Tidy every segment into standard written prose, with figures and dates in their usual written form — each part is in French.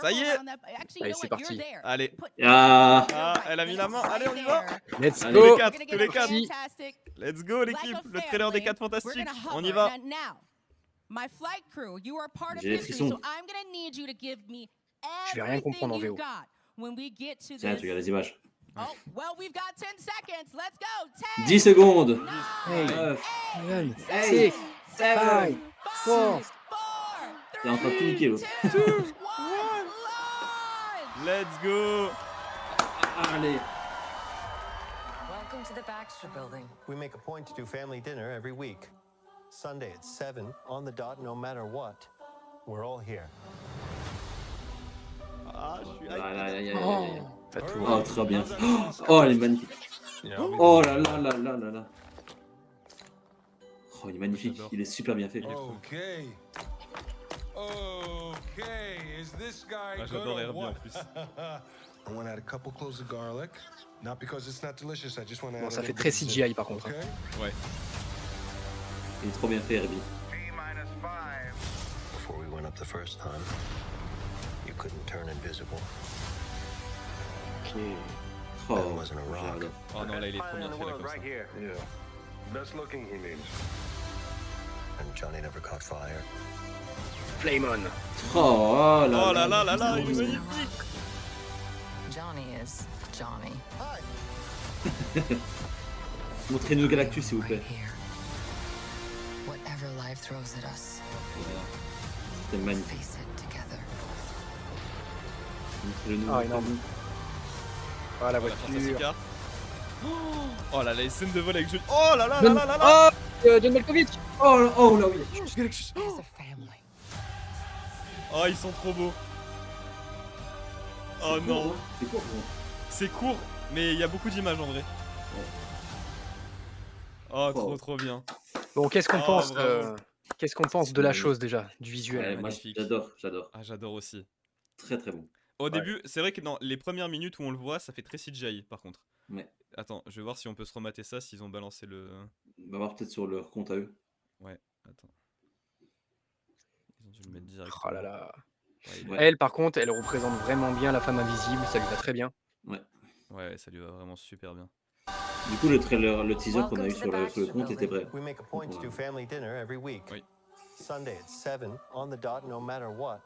Ça y est. Allez, c'est parti. Allez. Ah, Ah, elle a mis la main. Allez, on y va. Let's Allez. Tous les go. quatre, tous les quatre. Parti. Let's go l'équipe. Le trailer des 4 fantastiques. On y va. J'ai les frissons. Je vais rien comprendre en VO. Tiens, tu regardes les images. Oh, well, we've got 10 seconds. Let's go. 10, 10 secondes. Hey, 9, 7, 8, 7. 5, 4. Il est en train de tout niquer l'autre. Let's go. Allez. Welcome to the Baxter Building. We make a point to do family dinner every week. Sunday at 7, on the dot, no matter what. We're all here. Ah, je suis Aïe, aïe, aïe, aïe, Oh, aïe. pas tout. Oh, très bien. Oh, elle est magnifique. Oh là là là là là là. Oh, il est magnifique. Il est super bien fait. Okay. Okay, is this guy Ah, good j'adore or Herbie en what? plus. I want to add a couple cloves of garlic. Not because it's not delicious, I just want to add Bon, a ça fait little très bit of CGI zip, par contre. okay? Ouais. Il est trop bien fait, Herbie. Before we went up the first time, you couldn't turn invisible. Ok. Oh, That wasn't a rock. j'adore. Oh non, là il est trop bien fait là comme ça. Yeah. Best looking he means. And Johnny never caught fire. Flame on. Oh là Oh là là là là, il est magnifique. Johnny is Johnny. Montrez-nous Galactus, s'il vous plaît. Right here. Whatever life throws at us, C'est magnifique. face it together. Montrez-le-nous. Ah, énorme. Ah, la Oh, la Fantastic voiture. Car. Oh là là, les scènes de vol avec Johnny. Oh là là là là là là. Oh, John Malkovich. Oh là, oh là oui. Galactus. As a family. Oh, ils sont trop beaux. Oh non. C'est court. Bon. C'est court, mais il y a beaucoup d'images en vrai. Oh, trop trop bien. Bon, qu'est-ce qu'on Oh, pense bravo. Qu'est-ce qu'on pense de la chose déjà, du visuel? Ouais, moi magnifique. j'adore, j'adore. Ah, j'adore aussi. Très très bon. Au début, c'est vrai que dans les premières minutes où on le voit, ça fait très CGI par contre. Ouais. Attends, je vais voir si on peut se remater ça, s'ils ont balancé le... On va voir peut-être sur leur compte à eux. Ouais, attends. Ils ont dû le mettre direct. Oh là là. Ouais. Elle, par contre, elle représente vraiment bien la femme invisible, ça lui va très bien. Ouais, ça lui va vraiment super bien. Du coup, le trailer, le teaser qu'on a eu sur le compte était vrai. We make a point to do family dinner every week. Oui. Sunday at 7, on the dot, no matter what.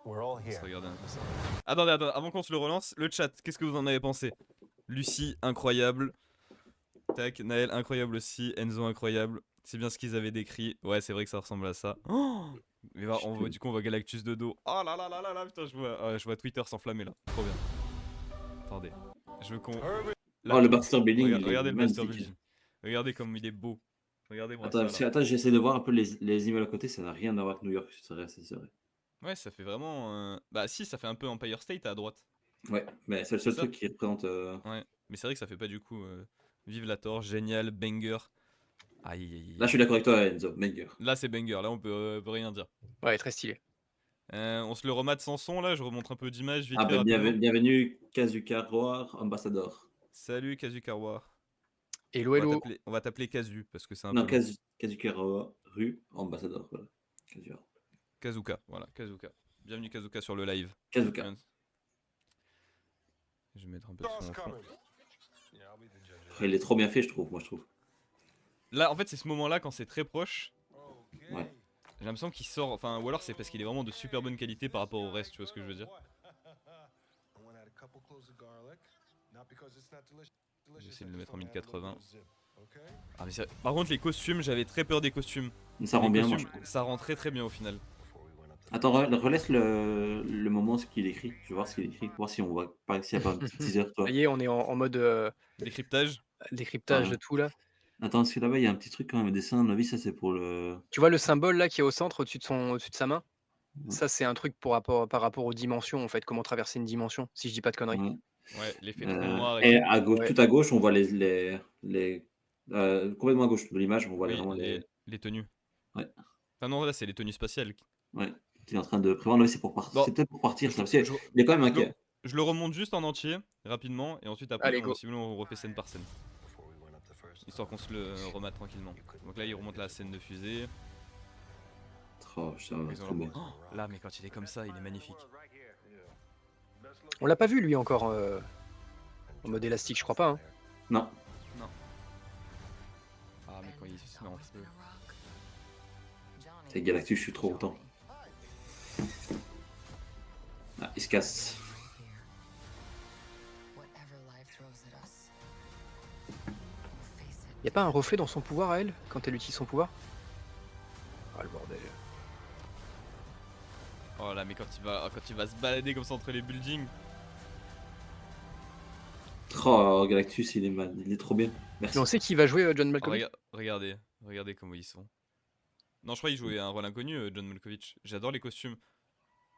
We're all On va here. se regarder un peu ça. Attendez, avant qu'on se le relance, le chat, qu'est-ce que vous en avez pensé? Lucie, incroyable. Tac, Naël, incroyable aussi. Enzo, incroyable. C'est bien ce qu'ils avaient décrit. Ouais, c'est vrai que ça ressemble à ça. Oh, mais du coup, on voit Galactus de dos. Oh là là là là là, putain, je vois Twitter s'enflammer là. Trop bien. Attendez, je veux qu'on... Là, Oh, le Baxter Building. regardez le magnifique. Baxter Building. Regardez comme il est beau. Regardez-moi Attends, ça. Là. attends, j'essaie de voir un peu les immeubles à côté, ça n'a rien à voir avec New York, c'est vrai, c'est vrai. Ouais, ça fait vraiment... Bah si, ça fait un peu Empire State à droite. Ouais, mais c'est le seul C'est ça. truc qui représente. Ouais, mais c'est vrai que ça fait pas du coup... Vive la torche, génial, banger. Aïe, aïe, aïe. Là, je suis d'accord avec toi, Enzo, banger. Là, c'est banger, là on peut rien dire. Ouais, très stylé. On se le remate sans son là, je remonte un peu d'image vite Ah, fait ben, rapidement. bienvenue, Kazuka Roar, ambassador. Salut Kazuka War. Hello, hello. On va t'appeler Kazu parce que c'est un Non, peu long. Kazuka Roar, rue, ambassador, voilà. Kazuka. Kazuka, voilà, Kazuka. Bienvenue Kazuka sur le live. Kazuka. Je vais mettre un peu de son en fond. Il est trop bien fait, je trouve, moi je trouve. Là, en fait, c'est ce moment-là quand c'est très proche. Ouais. J'ai l'impression qu'il sort, enfin, ou alors c'est parce qu'il est vraiment de super bonne qualité par rapport au reste, tu vois ce que je veux dire? J'essaie de le mettre en 1080. Ah, mais par contre, les costumes, j'avais très peur des costumes. Ça rend Les bien, moi costumes, je trouve. ça rend très très bien au final. Attends, relaisse le moment ce qu'il écrit. Je vais voir ce qu'il écrit, voir si on voit pas s'il n'y a pas un petit teaser, toi. Ça y est, on est en mode Décryptage. décryptage Ah. de tout là. Attends, parce que là-bas, il y a un petit truc quand même, dessin, à mon avis, ça c'est pour le... Tu vois le symbole là qui est au centre au-dessus de sa main? Ouais. Ça, c'est un truc par rapport aux dimensions, en fait, comment traverser une dimension, si je dis pas de conneries. Ouais. Ouais, l'effet trou noir et Et tout. à gauche, Ouais. tout à gauche, on voit complètement à gauche de l'image, on voit Oui, vraiment les tenues. Ouais. Enfin non, là c'est les tenues spatiales. Ouais, qui est en train de prévoir. Non, c'est pour partir. Bon. C'est peut-être pour partir. Je- Ça, parce qu'il je- y a quand même un je- cas. Je le remonte juste en entier, rapidement, et ensuite après, Allez, go. si vous voulez, on refait scène par scène. Histoire qu'on se le remate tranquillement. Donc là, il remonte la scène de fusée. Oh, putain, Ils ont trop bien. Oh, là, mais quand il est comme ça, il est magnifique. On l'a pas vu lui encore en mode élastique, je crois pas. Hein. Non. Ah, mais quand il se met en feu. C'est Galactus, je suis trop autant. Ah, il se casse. Whatever life throws at us, we'll face it. Y a pas un reflet dans son pouvoir à elle quand elle utilise son pouvoir? Ah le bordel. Oh là, mais quand il va se balader comme ça entre les buildings. Oh, Galactus, il est mal. Il est trop bien. Merci. Mais on sait qui va jouer John Oh, Malkovich. regardez comment ils sont. Non, je crois qu'il jouait un rôle inconnu, John Malkovich. J'adore les costumes.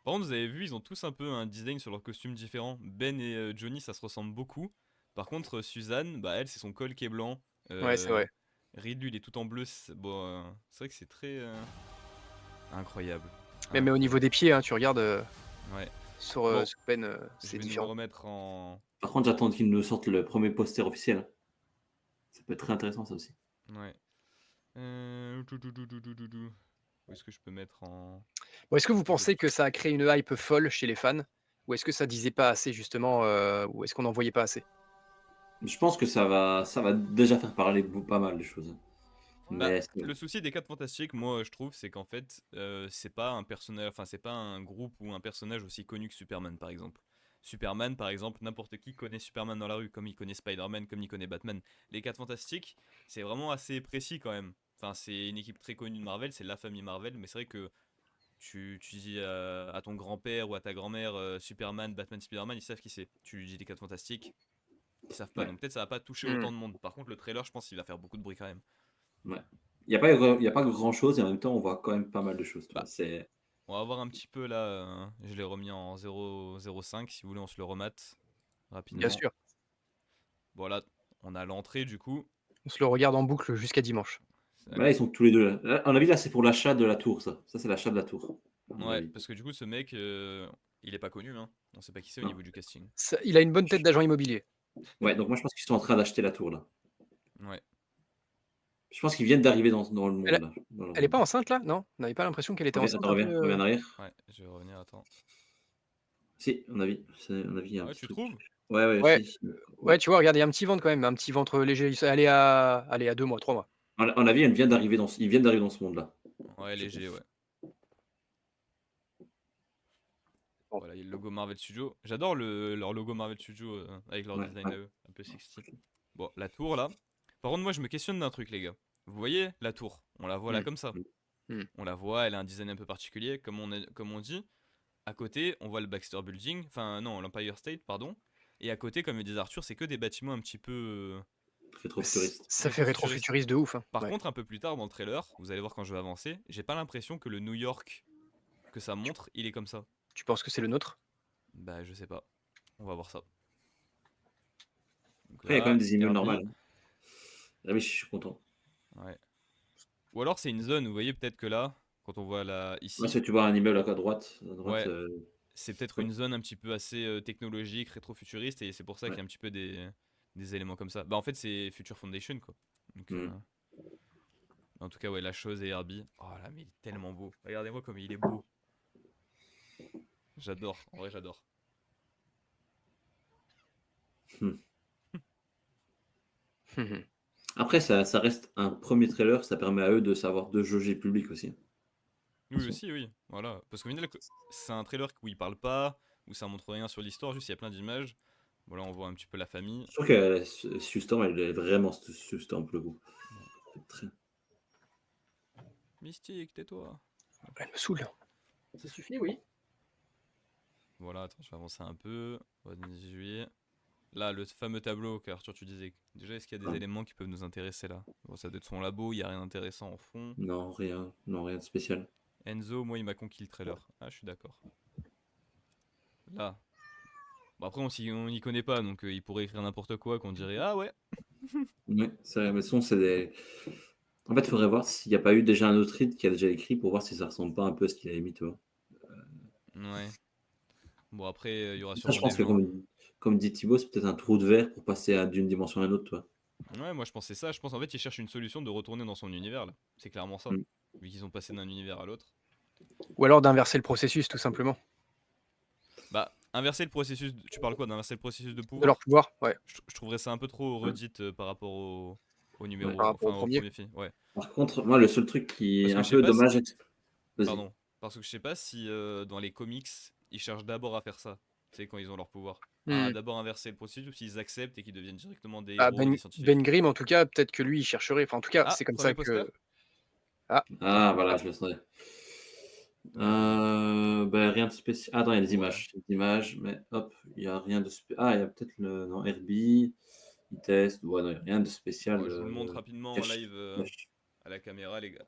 Par contre, vous avez vu, ils ont tous un peu un design sur leurs costumes différents. Ben et Johnny, ça se ressemble beaucoup. Par contre, Suzanne, bah elle, c'est son col qui est blanc. Ouais, c'est vrai. Reed, lui, il est tout en bleu. Bon, c'est vrai que c'est très incroyable. Mais au niveau des pieds, hein, tu regardes Ouais. sur, Bon, sur Ben, Je c'est vais nous le différent. remettre en. Par contre, j'attends qu'ils nous sortent le premier poster officiel. Ça peut être très intéressant, ça aussi. Ouais. Où est-ce que je peux mettre en. Bon, est-ce que vous pensez que ça a créé une hype folle chez les fans? Ou est-ce que ça disait pas assez justement, ou est-ce qu'on n'en voyait pas assez? Je pense que ça va déjà faire parler pas mal de choses. Bah, Mais le souci des 4 Fantastiques, moi je trouve, c'est qu'en fait, c'est pas un personnage, enfin c'est pas un groupe ou un personnage aussi connu que Superman par exemple. Superman par exemple, n'importe qui connaît Superman dans la rue, comme il connaît Spider-Man, comme il connaît Batman. Les 4 Fantastiques, c'est vraiment assez précis quand même. Enfin, c'est une équipe très connue de Marvel, c'est la famille Marvel, mais c'est vrai que tu dis à ton grand-père ou à ta grand-mère Superman, Batman, Spider-Man, ils savent qui c'est. Tu lui dis les 4 Fantastiques, ils savent pas, Ouais. donc peut-être ça va pas toucher Hmm. autant de monde. Par contre, le trailer, je pense qu'il va faire beaucoup de bruit quand même. ouais. Il n'y a pas grand chose et en même temps, on voit quand même pas mal de choses. Tu vois. Bah, C'est... on va voir un petit peu là, je l'ai remis en 0,05 si vous voulez on se le remate rapidement. Bien sûr. Voilà, on a l'entrée du coup. On se le regarde en boucle jusqu'à dimanche. Mais là, ils sont tous les deux là. À mon avis, là, c'est pour l'achat de la tour, ça. Ça, c'est l'achat de la tour. À mon Ouais, avis. parce que du coup ce mec, il est pas connu, hein. On sait pas qui c'est au Non. niveau du casting. Il a une bonne tête d'agent immobilier. Ouais, donc moi, je pense qu'ils sont en train d'acheter la tour, là. Ouais. Je pense qu'ils viennent d'arriver dans le monde, Elle, là. Dans le elle est monde. pas enceinte là? Non? On n'avait pas l'impression qu'elle était enceinte Attends, un peu reviens en arrière. Ouais, je vais revenir, attends. Si, à mon avis, il y a un Ouais, petit tu truc. trouves? Ouais, Ouais, si. ouais, tu vois, regarde, il y a un petit ventre quand même, un petit ventre léger. Elle est à 2 mois, 3 mois. À mon avis, ils viennent d'arriver dans ce monde-là. Ouais, Je léger, pense. ouais. Bon. Voilà, il y a le logo Marvel Studios. J'adore leur logo Marvel Studios avec leur Ouais, design ouais. à eux, un peu 60. Bon, la tour là. Par contre, moi je me questionne d'un truc, les gars. Vous voyez la tour? On la voit là Mm. comme ça. Mm. On la voit, elle a un design un peu particulier, comme on dit. À côté, on voit le Baxter Building, enfin non, l'Empire State, pardon. Et à côté, comme le disait Arthur, c'est que des bâtiments un petit peu Rétro-futuriste. Ça fait rétro-futuristes. rétro-futuriste de ouf. Hein. Par Ouais. contre, un peu plus tard dans le trailer, vous allez voir quand je vais avancer, j'ai pas l'impression que le New York que ça montre, il est comme ça. Tu penses que c'est le nôtre? Bah, je sais pas. On va voir ça. Donc Après, il y a quand là, même des immeubles Herbie. normaux. Ah oui, je suis content. Ouais. Ou alors c'est une zone, vous voyez peut-être que là, quand on voit là ici, Moi, si tu vois un immeuble à droite, ouais, c'est peut-être ouais. une zone un petit peu assez technologique, rétro-futuriste, et c'est pour ça qu'il y a un petit peu des éléments comme ça. Bah en fait c'est Future Foundation quoi. Donc, en tout cas ouais, la chose et Herbie. Oh là mais il est tellement beau. Regardez-moi comme il est beau. J'adore, en vrai j'adore. Après, ça reste un premier trailer, ça permet à eux de savoir de jauger le public aussi. Oui aussi oui, voilà. Parce qu'au final c'est un trailer où il parle pas, où ça montre rien sur l'histoire, juste il y a plein d'images. Voilà, on voit un petit peu la famille. Je trouve que Sue Storm, elle est vraiment Sue Storm pour le coup. Très... Mystique, tais-toi. Elle me saoule. Ça suffit, oui. Voilà, attends, je vais avancer un peu. On va 10 juillet. Là, le fameux tableau qu'Arthur tu disais. Déjà, est-ce qu'il y a des éléments qui peuvent nous intéresser là? Bon, ça doit être son labo, il n'y a rien d'intéressant en fond. Non, rien de spécial. Enzo, moi, il m'a conquis le trailer. Ah, je suis d'accord. Là. Bon, après, on n'y connaît pas, donc il pourrait écrire n'importe quoi, qu'on dirait ah ouais. Ouais, c'est vrai, mais sinon, c'est des... En fait, il faudrait voir s'il n'y a pas eu déjà un autre read qui a déjà écrit pour voir si ça ressemble pas un peu à ce qu'il avait mis, tu vois. Ouais. Bon, après, il y aura Ça, je sûrement pense des que gens. comme dit Thibaut, c'est peut-être un trou de verre pour passer d'une dimension à une autre, tu vois. Ouais, moi je pensais ça. Je pense en fait, il cherche une solution de retourner dans son univers là. C'est clairement ça. Mm. Vu qu'ils ont passé d'un univers à l'autre. Ou alors d'inverser le processus, tout simplement. Bah, Inverser le processus. Tu parles quoi d'inverser le processus de De pouvoir? leur pouvoir, ouais, Je trouverais ça un peu trop redit par rapport au numéro, Ouais. par rapport au enfin au premier. premier film. Ouais. Par contre, moi, le seul truc qui Parce est que un je sais peu pas si. dommage. Vas-y. Pardon. Parce que je sais pas si dans les comics, ils cherchent d'abord à faire ça. Tu sais, quand ils ont leur pouvoir. À Hmm. d'abord inverser le processus, ou s'ils acceptent et qu'ils deviennent directement des Ah, héros, des Ben scientifiques. Grimm, en tout cas, peut-être que lui, il chercherait. Enfin, en tout cas, Ah, c'est comme ça premier poster? que. Ah, Ah, voilà, je le savais. Ben, rien de spécial. Ah, attends, il y a des Ouais. images. Des images, mais hop, il n'y a rien de spécial. Ah, il y a peut-être le. Non, Herbie. Il teste. Ouais, non, il y a rien de spécial. Je vous le montre rapidement en cache- live cache. à la caméra, les gars.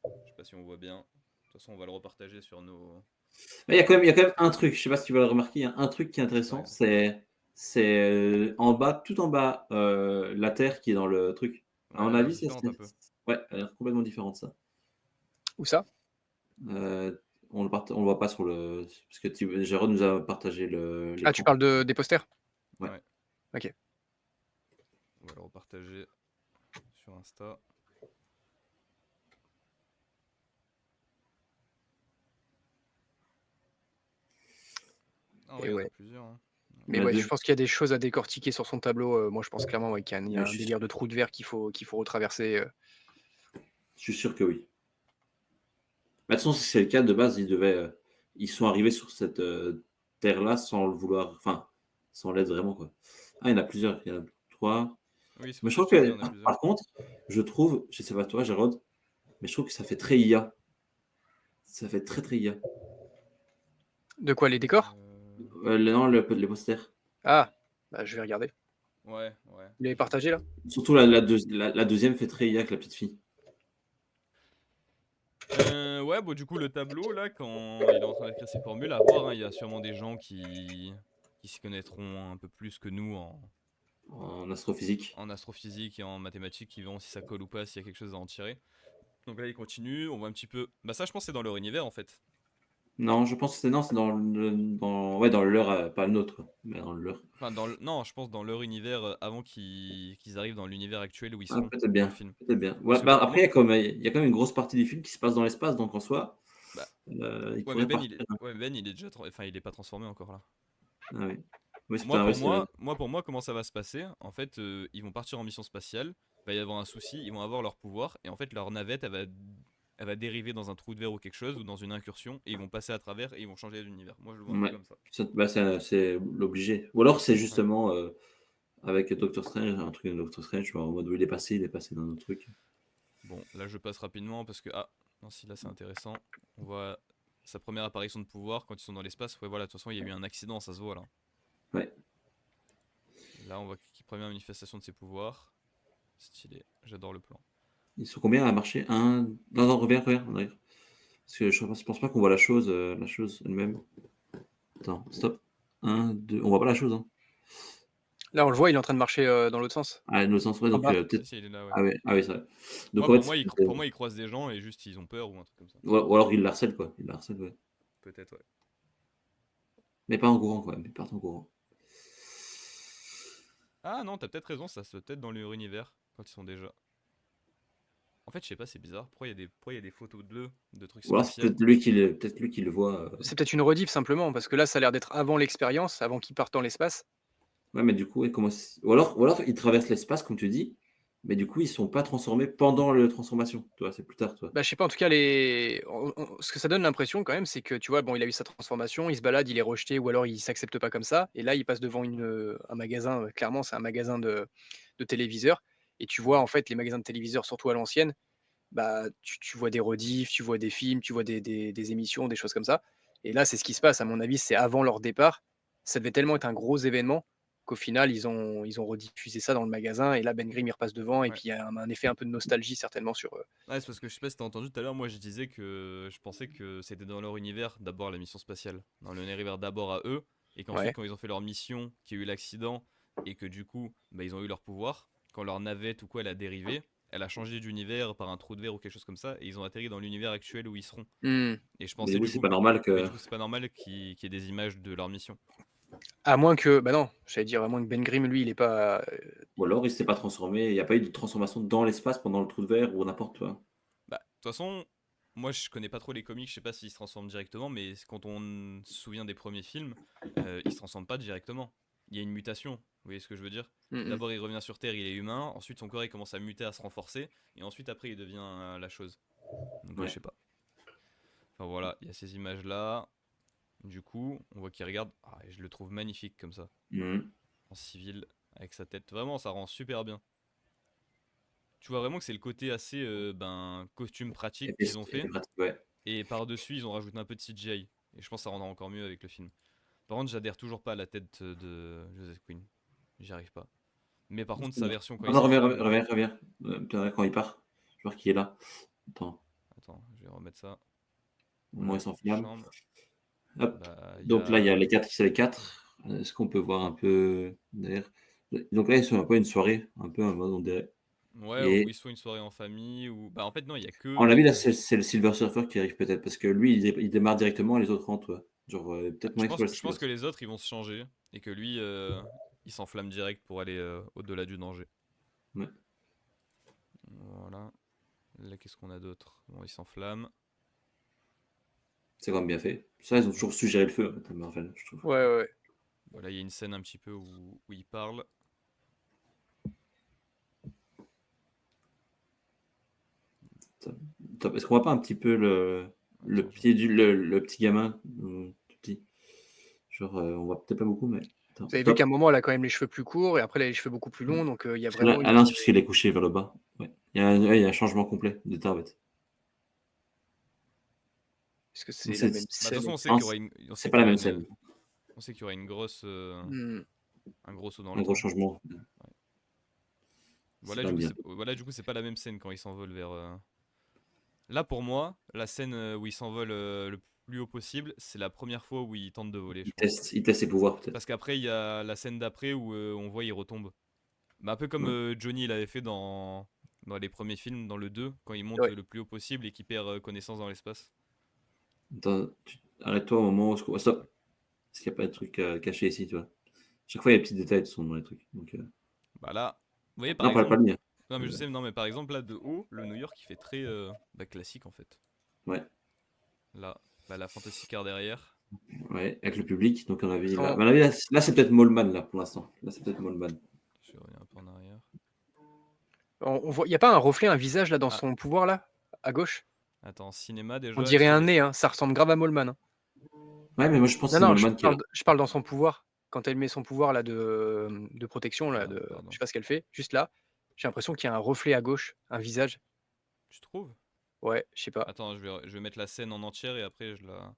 Je sais pas si on voit bien. De toute façon, on va le repartager sur nos. Mais il y a quand même un truc, je sais pas si tu vas le remarquer, il y a un truc qui est intéressant, Ouais. c'est en bas, tout en bas, la Terre qui est dans le truc. À Ouais, elle mon a l'air avis, ça différente un peu. ouais, elle a l'air complètement différente ça. où ça? On le voit pas sur le parce que Jérôme nous a partagé Ah, tu l'écran. parles des posters? Ouais. Ouais. Ok. On va le repartager sur Insta. Ah Et ouais, il y en a ouais. plusieurs. Hein. Il Mais y en a ouais, je deux. pense qu'il y a des choses à décortiquer sur son tableau. Moi, je pense clairement qu'il y a Ouais, un délire de trou de verre qu'il faut retraverser. je suis sûr que oui. Mais de toute façon, si c'est le cas, de base, ils sont arrivés sur cette, terre-là sans le vouloir, enfin, sans l'aide vraiment, quoi. Ah, il y en a plusieurs, il y en a 3. Oui, c'est Mais pour je ça trouve que je te dis, il que, y en a plusieurs. par contre, je trouve, je sais pas toi, Jérôme, mais je trouve que ça fait très IA. Ça fait très, très IA. De quoi, les décors? Non, les posters. Ah, bah, je vais regarder. Ouais, ouais. Vous l'avez partagé là? Surtout la deuxième fait très IA avec la petite fille. Ouais, bon, du coup, le tableau, là, quand il est en train d'écrire ses formules, à voir, hein, il y a sûrement des gens qui s'y connaîtront un peu plus que nous En astrophysique. en astrophysique et en mathématiques, qui verront si ça colle ou pas, s'il y a quelque chose à en tirer. Donc là, il continue, on voit un petit peu. Bah, ça, je pense, c'est dans leur univers, en fait. Non, je pense que c'est ouais, dans le leur, pas le nôtre, quoi, mais dans le leur. Enfin, non, je pense dans leur univers avant qu'ils arrivent dans l'univers actuel où ils Ah, seront peut-être dans le bien, film. peut-être bien. Ouais, Parce que bah, pour après, moi, il y a quand même une grosse partie du film qui se passe dans l'espace, donc en soi, bah, il ouais, mais pourrait partir. Ben, il est déjà, enfin, il est pas transformé encore là. Ah oui. Oui, c'est Moi, pas, oui, pour c'est vrai. moi, comment ça va se passer? En fait, ils vont partir en mission spatiale. Il va y avoir un souci, ils vont avoir leur pouvoir et en fait, leur navette, elle va dériver dans un trou de verre ou quelque chose ou dans une incursion et ils vont passer à travers et ils vont changer d'univers. Moi, je le vois un peu Ouais. comme ça. Bah, c'est l'obligé. Ou alors, c'est Ouais. justement avec Doctor Strange, un truc de Doctor Strange, en mode où il est passé dans un truc. Bon, là, je passe rapidement parce que non, si là, c'est intéressant. On voit sa première apparition de pouvoir quand ils sont dans l'espace. Ouais, voilà, de toute façon, il y a eu un accident, ça se voit là. Ouais. Là, on voit première manifestation de ses pouvoirs. Stylé, j'adore le plan. Ils sont combien à marcher? Un. Non, non, reviens, en arrière. Parce que je pense pas qu'on voit la chose elle-même. Attends, stop. Un, deux. On voit pas la chose, hein. Là, on le voit, il est en train de marcher dans l'autre sens. Ah, dans le sens, ouais, En donc bas. peut-être. Si, il est là, ouais. Ah oui, c'est vrai. Donc Moi, en pour fait, moi, pour moi, ils croisent des gens et juste ils ont peur ou un truc comme ça. ou alors ils la harcèlent, quoi. Ils la harcèlent, ouais. Peut-être, ouais. Mais pas en courant, quoi. Mais pas en courant. Ah non, t'as peut-être raison, ça se peut être dans leur univers quand ils sont déjà. En fait, je sais pas, c'est bizarre. Pourquoi il y a des photos d'eux, de trucs Ou alors c'est spatials? peut-être lui qui le voit. C'est peut-être une rediff simplement, parce que là, ça a l'air d'être avant l'expérience, avant qu'ils partent dans l'espace. Ouais, mais du coup, ouais, ou alors ils traversent l'espace, comme tu dis, mais du coup, ils sont pas transformés pendant la transformation. Tu vois, c'est plus tard, toi. Bah, je sais pas, en tout cas, ce que ça donne l'impression quand même, c'est que tu vois, bon, il a eu sa transformation, il se balade, il est rejeté, ou alors il s'accepte pas comme ça. Et là, il passe devant un magasin, clairement, c'est un magasin de téléviseurs. Et tu vois, en fait, les magasins de téléviseurs, surtout à l'ancienne, bah, tu vois des rediffs, tu vois des films, tu vois des émissions, des choses comme ça. Et là, c'est ce qui se passe. À mon avis, c'est avant leur départ. Ça devait tellement être un gros événement qu'au final, ils ont rediffusé ça dans le magasin. Et là, Ben Grimm, il repasse devant. Et Ouais. puis, il y a un effet un peu de nostalgie, certainement, sur. Ouais, c'est parce que je sais pas si t'as entendu tout à l'heure, moi je disais que je pensais que c'était dans leur univers d'abord la mission spatiale. Dans leur univers d'abord à eux, et qu'ensuite Ouais. quand ils ont fait leur mission, qu'il y a eu l'accident, et que du coup, bah, ils ont eu leur pouvoir, quand leur navette ou quoi elle a dérivé, elle a changé d'univers par un trou de verre ou quelque chose comme ça, et ils ont atterri dans l'univers actuel où ils seront. Hmm. Et je Mais pensais oui, du c'est coup, pas normal mais que. du coup c'est pas normal qu'il y ait des images de leur mission. À moins que. Bah non, j'allais dire, à moins que Ben Grimm, lui, il est pas. Ou alors il s'est pas transformé. Il n'y a pas eu de transformation dans l'espace pendant le trou de verre ou n'importe quoi. Bah, de toute façon, moi je connais pas trop les comics, je sais pas s'il se transforme directement, mais quand on se souvient des premiers films, il se transforme pas directement. Il y a une mutation, vous voyez ce que je veux dire? Mm, mm. D'abord il revient sur Terre, il est humain, ensuite son corps il commence à muter, à se renforcer, et ensuite après il devient la chose. Donc je Ouais. sais pas. Enfin voilà, il y a ces images là. Du coup, on voit qu'il regarde. Ah, et je le trouve magnifique comme ça, Mhm. en civil, avec sa tête. Vraiment, ça rend super bien. Tu vois vraiment que c'est le côté assez costume pratique qu'ils ont Effet fait. pratique, ouais. Et par-dessus, ils ont rajouté un peu de CGI. Et je pense que ça rendra encore mieux avec le film. Par contre, j'adhère toujours pas à la tête de Joseph Quinn. J'y arrive pas. Mais par contre, sa version quand Ah il non, reviens, s'enflamme. reviens. Putain, quand il part, je vois qu'il est là. Attends, Attends, je vais remettre ça. au On moins a il s'enflamme. chambre. Hop. Bah, il y Donc là, il y a a. les 4, c'est les 4. Est-ce qu'on peut voir un peu d'ailleurs? Donc là, ils sont un peu une soirée, un peu en mode on dirait. Ouais, ou Et ils sont une soirée en famille, ou. Bah, en fait, non, il y a à que. mon avis, là, c'est le Silver Surfer qui arrive peut-être, parce que lui, il démarre directement et les autres rentrent, ouais. Genre, peut-être Je moins que ce pense, soit le je pense Silver que Surfer. les autres ils vont se changer et que lui il s'enflamme direct pour aller au-delà du danger. Ouais. Voilà. Là qu'est-ce qu'on a d'autre? Bon, il s'enflamme. C'est quand même bien fait. Ça, ils ont toujours su gérer le feu, hein, Marvel, je trouve. Ouais, ouais, ouais. Voilà, il y a une scène un petit peu où il parle. Top. Top. Est-ce qu'on voit pas un petit peu le Attends, pied le petit gamin, tout petit? Genre, on voit peut-être pas beaucoup, mais attends, Vous avez vu qu'à un stop. moment, elle a quand même les cheveux plus courts et après, elle a les cheveux beaucoup plus longs. Donc, il y a Parce que là, vraiment ah une. non, c'est parce qu'il est couché vers le bas. Ouais. Ouais, il y a un changement complet d'état, en fait. Est-ce que Donc c'est la même bah, de toute scène façon exacte? on sait c'est qu'il pas y la aura même une scène. on sait qu'il y aura une grosse Hmm. un gros saut dans Un le gros temps. changement. C'est Voilà, quand du même coup bien. c'est pas la même scène quand il s'envole vers Là pour moi, la scène où il s'envole le plus haut possible, c'est la première fois où il tente de voler, je pense. Il teste ses pouvoirs, peut-être. Parce qu'après, il y a la scène d'après où on voit il retombe. Bah, un peu comme Ouais. Johnny l'avait fait dans les premiers films, dans le 2, quand il monte Ouais. le plus haut possible et qu'il perd connaissance dans l'espace. Attends, arrête-toi au moment où. Stop. Parce qu'il n'y a pas de truc caché ici, tu vois. Chaque fois, il y a des petits détails qui sont dans les trucs. Donc, Bah là, vous voyez par non, pas exemple. le mien. Non, mais je sais, non, mais par exemple, là de haut, le New York il fait très classique en fait. Ouais, Là, bah, la Fantasy Car derrière. ouais, avec le public. Donc, on a vu là. Sans- À mon avis, là, c'est peut-être Moleman, là, pour l'instant. Là, c'est peut-être Moleman. Je vais revenir un peu en arrière. On voit, il n'y a pas un reflet, un visage là dans Ah, son pouvoir là, à gauche? attends, cinéma On déjà, est-ce dirait qu'il y un avait. nez, hein. Ça ressemble grave à Molman, hein. Ouais, mais moi, je pense que Non, c'est non, Moleman qui est là. je parle dans son pouvoir. Quand elle met son pouvoir là de protection, là, Ah, je pardon. sais pas ce qu'elle fait, juste là, j'ai l'impression qu'il y a un reflet à gauche, un visage. Tu trouves? Ouais, je sais pas. Attends, je vais mettre la scène en entière et après je la.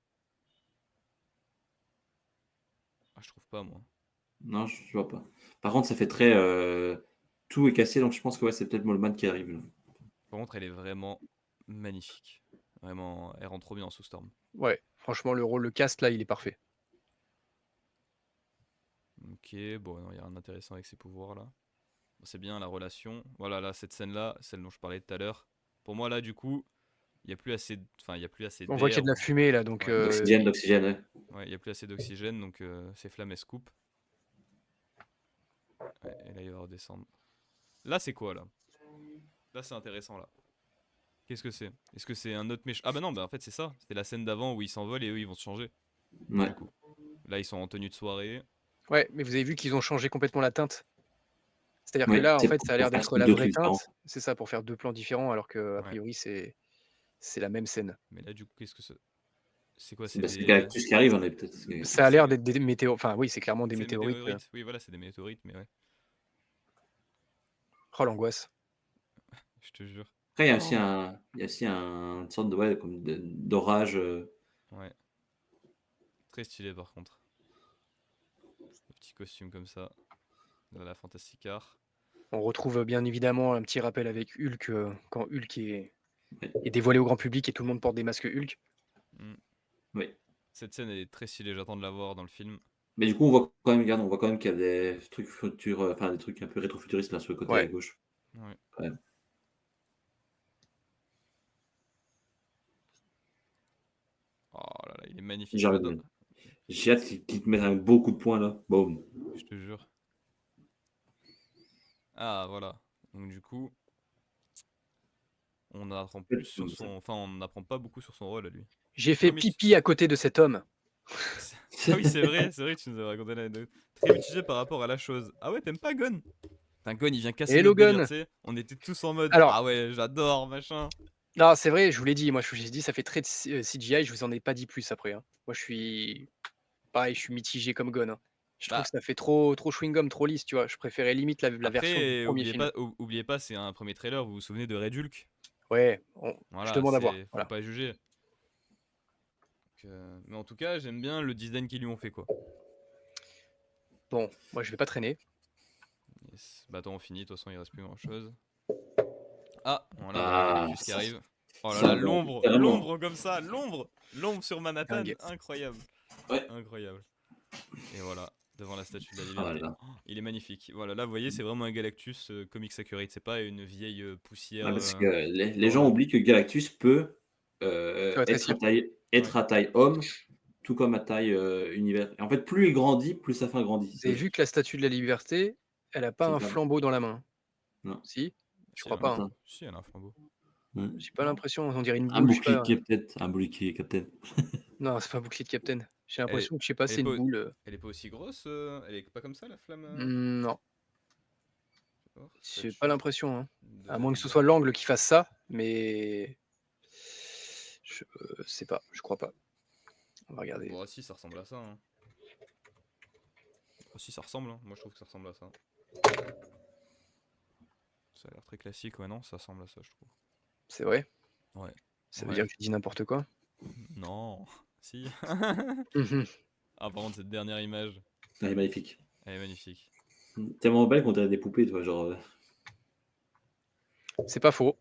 Ah, je trouve pas moi. Non, je vois pas. Par contre, ça fait très. Tout est cassé, donc je pense que ouais, c'est peut-être Moleman qui arrive, là. Par contre, elle est vraiment magnifique. Vraiment, elle rentre trop bien sous Storm. Ouais, franchement, le cast là, il est parfait. Ok, bon, non, il y a rien d'intéressant avec ses pouvoirs là. Bon, c'est bien la relation. Voilà, là, cette scène-là, celle dont je parlais tout à l'heure. Pour moi, là, du coup, il n'y a plus assez, enfin, il y a plus assez On voit qu'il y a d'air. de la fumée là, donc Ouais, D'oxygène, ouais. ouais, il y a plus assez d'oxygène, donc ces flammes elles se coupent. Ouais, et là, il va redescendre. Là, c'est quoi là? Là, c'est intéressant là. Qu'est-ce que c'est? Est-ce que c'est un autre méchant? Ah bah non, bah en fait c'est ça. C'était la scène d'avant où ils s'envolent et eux ils vont se changer. Ouais. Du coup, là ils sont en tenue de soirée. ouais, mais vous avez vu qu'ils ont changé complètement la teinte. C'est-à-dire que Oui, là, en c'est fait, ça a pour l'air faire d'être la deux vraie trucs différents. teinte. C'est ça, pour faire deux plans différents, alors que a Ouais. priori c'est la même scène. Mais là, du coup, qu'est-ce que c'est quoi? C'est C'est c'est des. Galactus qui arrive, on est peut-être. Ça a l'air d'être des météorites. Enfin, oui, c'est clairement des C'est des météorites. météorites. Oui, voilà, c'est des météorites, mais ouais, Oh, l'angoisse. je te jure. Après, Oh. il y a aussi une sorte de, ouais, comme d'orage. Ouais. Très stylé par contre. Le petit costume comme ça. Dans la Fantastic Car. On retrouve bien évidemment un petit rappel avec Hulk, quand Hulk Ouais. est dévoilé au grand public et tout le monde porte des masques Hulk. Hmm. Oui. Cette scène elle est très stylée, j'attends de la voir dans le film. Mais du coup, on voit quand même, regarde, on voit quand même qu'il y a des trucs futurs, enfin des trucs un peu rétrofuturistes là sur le côté à Ouais. gauche. Ouais. Quand même. Oh là là, il est magnifique. J'ai Bah, hâte j'ai hâte qu'ils te mettent un beau coup de poing là. Boum. je te jure. Ah voilà. Donc du coup, on apprend plus sur son. Enfin, on n'apprend pas beaucoup sur son rôle à lui. J'ai fait Non, mais tu- pipi à côté de cet homme. Ah oui, c'est vrai que tu nous avais raconté l'anecdote. Très mitigé par rapport à la chose. Ah ouais, t'aimes pas Gon? Putain, Gon, il vient casser Hello, notre délire, Gon. tu sais. On était tous en mode, Alors, ah ouais, j'adore, machin. non, c'est vrai, je vous l'ai dit, moi je vous ai dit, ça fait très CGI, je vous en ai pas dit plus après, hein. Moi je suis pareil, je suis mitigé comme Gon, hein. Je trouve Bah, que ça fait trop chewing-gum, trop lisse, tu vois. Je préférais limite la version du après, premier film. oubliez pas, c'est un premier trailer, vous vous souvenez de Red Hulk? Ouais, je Voilà, demande à voir. faut Voilà. pas juger. Donc, mais en tout cas, j'aime bien le design qu'ils lui ont fait, quoi. Bon, moi je vais pas traîner. Yes. Bah attends, on finit, de toute façon, il reste plus grand chose. Ah, voilà, il y a Ah, Galactus qui ça, arrive. Oh là ça, là, bon, l'ombre, carrément. l'ombre comme ça, l'ombre sur Manhattan, Dingue. incroyable. Ouais. Incroyable. Et voilà, devant la statue de la Ah là liberté. là. Oh, il est magnifique. Voilà, là, vous voyez, c'est vraiment un Galactus comics accurate. C'est pas une vieille poussière. Ouais, parce que les dans gens le- oublient que Galactus peut Tu vas être à rétrécir. être à taille homme, tout comme à taille univers. Et en fait, plus il grandit, plus sa fin grandit. Vous avez vu que la statue de la liberté, elle a pas C'est un ça. flambeau dans la main? Non. Si? Je Si, crois elle a pas, un- hein. Attends. Si, elle a un flambeau. Hmm. J'ai pas l'impression, on dirait une Un boule, je sais bouclier pas. peut-être. Un bouclier captain. Non, c'est pas un bouclier de Captain. J'ai Elle est, l'impression que, je sais pas, elle est c'est une pas, boule. elle est pas aussi grosse. Elle est pas comme ça, la flamme. Non, Or, j'ai statue pas l'impression, hein. de À la moins que ce liberté. soit l'angle qui fasse ça, mais je sais pas, je crois pas. On va regarder. Bon, si, ça ressemble à ça. Hein. Oh, si, ça ressemble. Hein. Moi, je trouve que ça ressemble à ça. Ça a l'air très classique, ouais, non? Ça ressemble à ça, je trouve. C'est vrai? Ouais. Ça veut Ouais. dire que je dis n'importe quoi? Non, si. Mhm. Ah, par contre, cette dernière image, Elle est magnifique. elle est magnifique. Tellement belle qu'on dirait des poupées, toi. Genre, C'est pas faux.